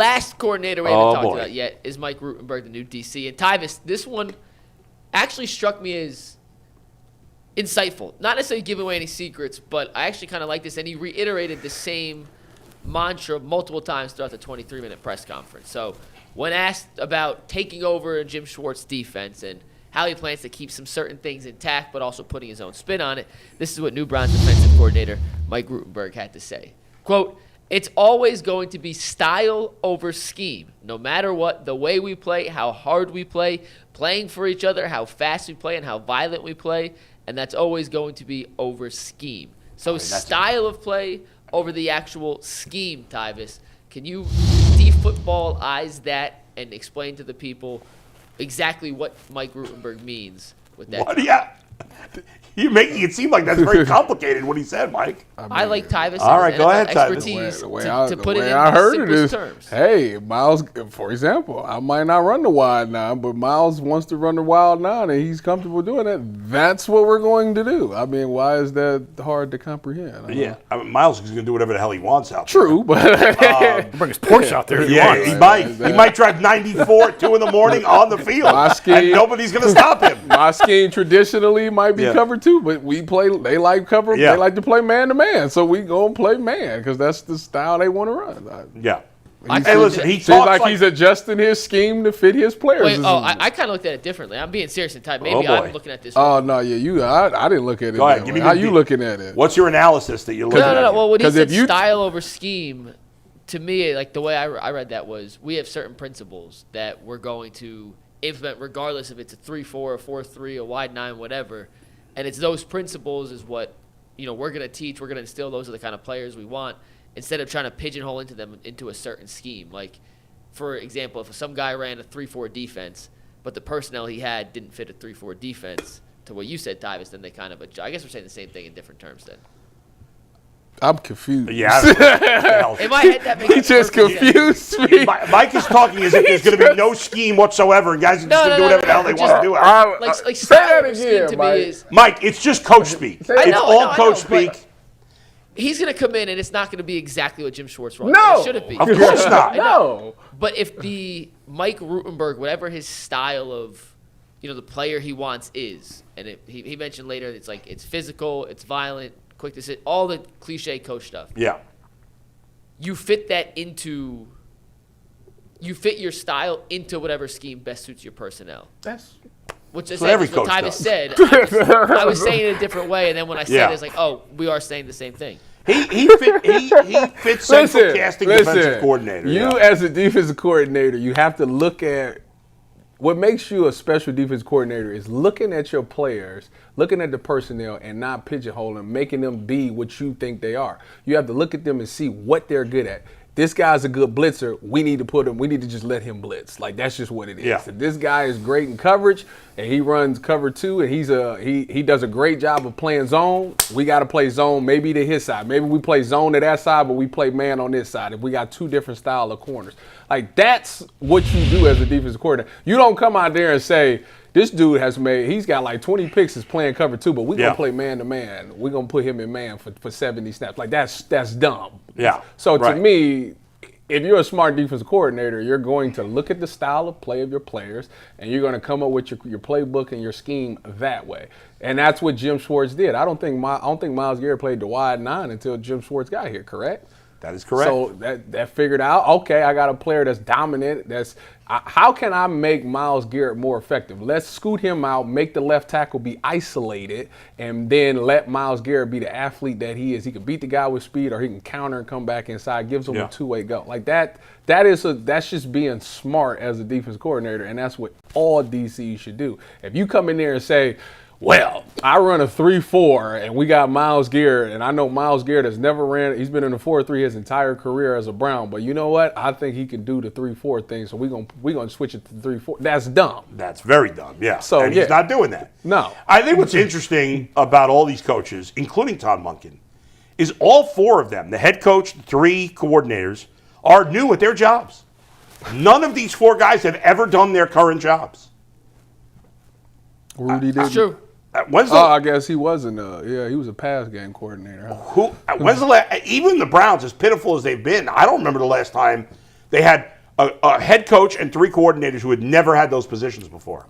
Last coordinator we haven't talked about yet is Mike Rutenberg, the new DC. And Tyvis, this one actually struck me as insightful. Not necessarily giving away any secrets, but I actually kind of like this. And he reiterated the same mantra multiple times throughout the 23-minute press conference. So when asked about taking over Jim Schwartz defense and how he plans to keep some certain things intact but also putting his own spin on it, this is what new Browns defensive coordinator Mike Rutenberg had to say. Quote, "It's always going to be style over scheme. No matter what, the way we play, how hard we play, playing for each other, how fast we play, and how violent we play, and that's always going to be over scheme." So style of play over the actual scheme, Tyvis. Can you de-football-ize that and explain to the people exactly what Mike Rutenberg means with that? You're making it seem like that's very complicated what he said, Mike. I like Tyvis' expertise to put it in the simplest terms. Hey, Miles, for example, I might not run the wide nine, but Miles wants to run the wild nine, and he's comfortable doing it. That's what we're going to do. I mean, why is that hard to comprehend? Miles is going to do whatever the hell he wants out there. True, but bring his Porsche out there. He might drive 94 at 2 in the morning on the field, and nobody's going to stop him. My scheme traditionally might be cover two, but we play. They like cover. They like to play man to man, so we gonna play man because that's the style they want to run. He seems like he's adjusting his scheme to fit his players. I kind of looked at it differently. I'm being serious and tight. Maybe I'm looking at this. Oh no, I didn't look at it. That way. How you looking at it? What's your analysis that you're looking at? No. Well, when he said style over scheme, to me, like the way I read that was we have certain principles that we're going to implement regardless if it's a 3-4, a 4-3, a wide 9, whatever. And it's those principles is what, we're going to teach. We're going to instill. Those are the kind of players we want instead of trying to pigeonhole into a certain scheme. Like, for example, if some guy ran a 3-4 defense, but the personnel he had didn't fit a 3-4 defense to what you said, Tyvis, then they kind of adjust. I guess we're saying the same thing in different terms then. I'm confused. Yeah. In my head, that makes he just confused me. Mike is talking as if there's going to be no scheme whatsoever, and guys are just going to do whatever the hell they want to do. Like say that again, Mike. Mike, it's just coach speak. It's all coach speak. He's going to come in, and it's not going to be exactly what Jim Schwartz wants. No. It shouldn't be. Of course not. No. But if the Mike Rutenberg, whatever his style of, the player he wants is, and he mentioned later, it's physical, it's violent, quick to sit, all the cliche coach stuff. Yeah. You fit your style into whatever scheme best suits your personnel. Which is what Tyvis said. I was saying it a different way, and then when I said it, it's like, oh, we are saying the same thing. He fits central casting defensive coordinator. You as a defensive coordinator, you have to look at what makes you a special defense coordinator is looking at your players, looking at the personnel, and not pigeonholing, making them be what you think they are. You have to look at them and see what they're good at. This guy's a good blitzer. We need to just let him blitz. Like, that's just what it is. Yeah. If this guy is great in coverage and he runs cover 2 and he does a great job of playing zone, we got to play zone maybe to his side. Maybe we play zone to that side, but we play man on this side if we got 2 different style of corners. Like, that's what you do as a defensive coordinator. You don't come out there and say, this dude he's got like 20 picks is playing cover 2, but we're going to play man to man. We're going to put him in man for 70 snaps. Like, that's dumb. Yeah. So to me, if you're a smart defensive coordinator, you're going to look at the style of play of your players, and you're going to come up with your playbook and your scheme that way. And that's what Jim Schwartz did. I don't think Myles Garrett played the wide 9 until Jim Schwartz got here, correct? That is correct. So that figured out, okay, I got a player that's dominant. How can I make Myles Garrett more effective? Let's scoot him out, make the left tackle be isolated, and then let Myles Garrett be the athlete that he is. He can beat the guy with speed, or he can counter and come back inside, gives him a two-way go. Like that's just being smart as a defense coordinator, and that's what all DCs should do. If you come in there and say, well, I run a 3-4, and we got Myles Garrett, and I know Myles Garrett has never ran. He's been in the 4-3 his entire career as a Brown, but you know what? I think he can do the 3-4 thing, so we're gonna switch it to the 3-4. That's dumb. That's very dumb, yeah. So, and he's not doing that. No. I think what's interesting about all these coaches, including Todd Monken, is all 4 of them, the head coach, the 3 coordinators, are new at their jobs. None of these 4 guys have ever done their current jobs. Rudy did. That's true. I guess he wasn't. He was a pass game coordinator. When's the last? Even the Browns, as pitiful as they've been, I don't remember the last time They had a head coach and 3 coordinators who had never had those positions before.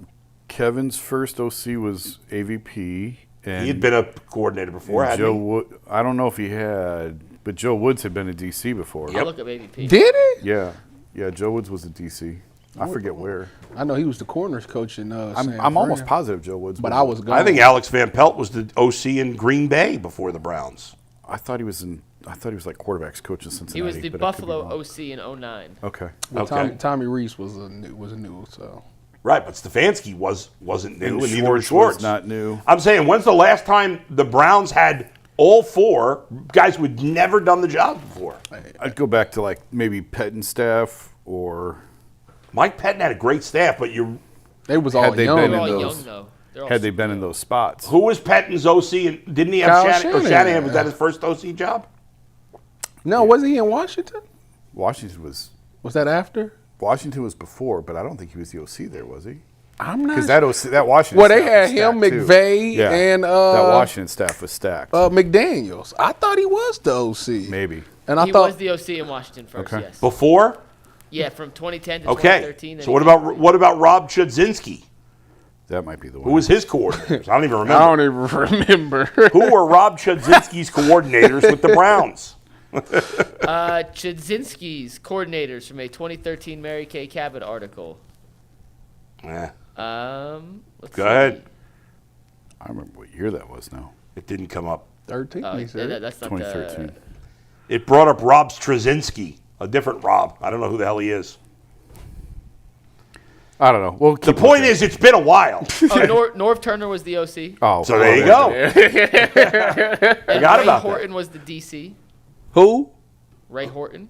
Kevin's first OC was AVP. And He had been a coordinator before, hadn't Joe he? Wood, I don't know if he had, but Joe Woods had been a DC before. I'll look up AVP. Did he? Yeah, Joe Woods was a DC. I forget where. I know he was the corners coach in I'm almost positive Joe Woods. But I was gone. I think Alex Van Pelt was the OC in Green Bay before the Browns. I thought he was like quarterbacks coach in Cincinnati. He was the but I could be Buffalo wrong. OC in 09. Okay. Well, Okay. Tommy Reese was new, so. Right, but Stefanski wasn't new, and neither was Schwartz Schwartz. was not new. I'm saying, when's the last time the Browns had all 4 guys who had never done the job before? I'd go back to like maybe Pettin staff or Mike Pettin had a great staff, but They was Had all they young. been They're in all those- young, though. They're all had they been in those spots. who was Pettin's OC? And didn't he have Kyle Shanahan? Shanahan. Shanahan, was that his first OC job? No, wasn't he in Washington? Washington was Was that before, but I don't think he was the OC there, was he? I'm not Because that Washington. Well, they staff had was him, stacked, too. McVay, Yeah, and that Washington staff was stacked. McDaniels. I thought he was the OC. Maybe. And I He thought was the OC in Washington first, Okay. yes. Before? Yeah, from 2010 to Okay. 2013. then So he what about Rob Chudzinski? That might be the one. Who was his coordinators? I don't even remember. I don't even remember. Who were Rob Chudzinski's coordinators with the Browns? Chudzinski's coordinators from a 2013 Mary Kay Cabot article. Eh, Let's Go ahead. I remember what year that was now. it didn't come up. 13, Oh, he said. that's not 2013. It brought up Rob Straczynski, a different Rob. I don't know who the hell he is. I don't know. Well, The point is, it's been a while. Norv Turner was the OC. oh, So there you go. And Forgot Ray about that. Horton was the DC. Who? Ray Horton.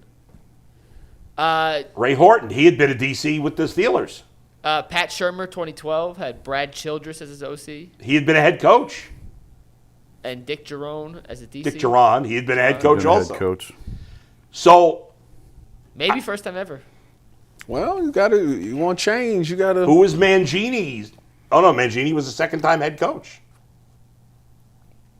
Ray Horton, he had been a DC with the Steelers. Pat Shurmur, 2012, had Brad Childress as his OC. He had been a head coach. And Dick Jerome as a DC. Dick Duran, he had been a head coach been a also. head coach. So Maybe first time ever. Well, you want change, you got to. who was Mangini? Oh, no, Mangini was a second-time head coach.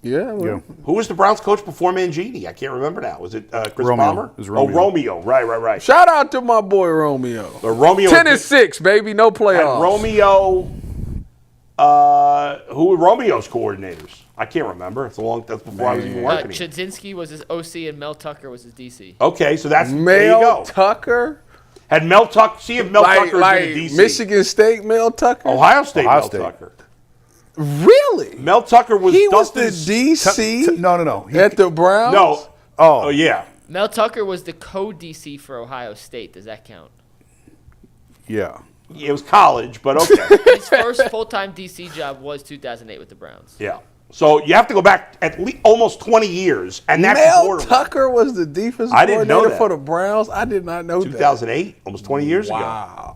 Yeah, well, Yeah. Who was the Browns coach before Mangini? I can't remember now. Was it Chris Romeo. Palmer? It was Romeo. Oh, Romeo. Right. Shout out to my boy Romeo. The Romeo 10-6, baby, no and playoffs. Romeo. Who were Romeo's coordinators? I can't remember. That's before I was even working here. Chudzinski was his OC and Mel Tucker was his DC. Okay, so there you Mel go. Tucker, Had Mel Tucker? See if Mel Tucker like is in the DC. Michigan State Mel Tucker. Ohio State. Ohio Mel State. Tucker. Really? Mel Tucker was He was the Dustin's. DC No. at the Browns. No. Oh yeah. Mel Tucker was the co-DC for Ohio State. Does that count? Yeah. It was college, but okay. His first full-time DC job was 2008 with the Browns. Yeah. So you have to go back at least almost 20 years, and that's Mel before Tucker was the defensive I didn't know coordinator that. for the Browns. I did not know that. 2008, almost 20 years ago. Wow.